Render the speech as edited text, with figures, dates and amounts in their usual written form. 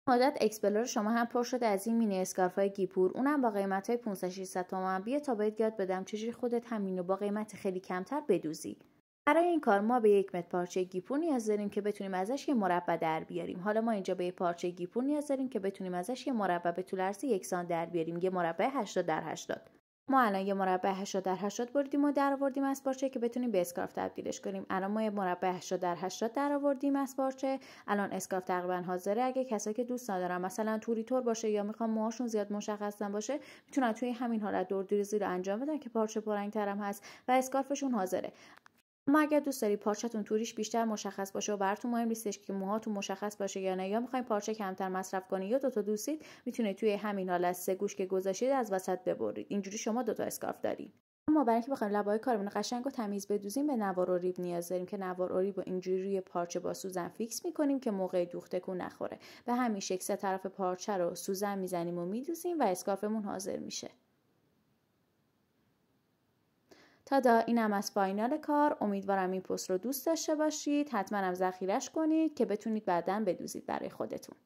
مدت اکسپلور شما هم پر شده از این مینی اسکارفای گیپور، اونم با قیمت‌های 500 600 تومان. بیا تا بهت یاد بدم چجوری خودت همینو با قیمت خیلی کمتر بدوزی. برای این کار ما به 1 متر پارچه گیپور نیاز داریم که بتونیم ازش یه مربع در بیاریم. حالا ما اینجا به یه پارچه گیپور نیاز داریم که بتونیم ازش یه مربع به طول عرض 1 سانت در بیاریم، یه مربع 80 در 80. ما الان یه مربع 80 در 80 بریدیم و در آوردیم از پارچه که بتونیم به اسکارف تبدیلش کنیم. الان ما یه مربع 80 در 80 در آوردیم از پارچه. الان اسکارف تقریبا حاضره. اگه کسایی که دوست ندارن مثلا توری تور باشه یا میخوان موهاشون زیاد مشخص نباشه، میتونن توی همین حالت دوردریزی رو انجام بدن که پارچه پررنگ‌تر هست و اسکارفشون حاضره. اما اگر دوست داری پارچه‌تون توریش بیشتر مشخص باشه و براتون مهم نیستش که موهاتون مشخص باشه یا نه، یا میخواین پارچه کمتر مصرف کنید یا دوتا دوستید، میتونید توی همین حالت 3 گوش که گذاشتید از وسط ببرید. اینجوری شما دوتا اسکارف دارید. اما برای اینکه بخوایم لبای کارمون قشنگ و تمیز بدوزیم به نوار و ریب نیاز داریم که نوار و ریب رو اینجوری روی پارچه با سوزن فیکس میکنیم که موقع دوخت تکون نخوره. به همین شکل 3 طرف پارچه رو سوزن میزنیم و میدوزیم و اسکارفمون حاضر میشه. تادا، اینم از فاینال کار. امیدوارم این پست رو دوست داشته باشید. حتما هم ذخیرش کنید که بتونید بعداً بدوزید برای خودتون.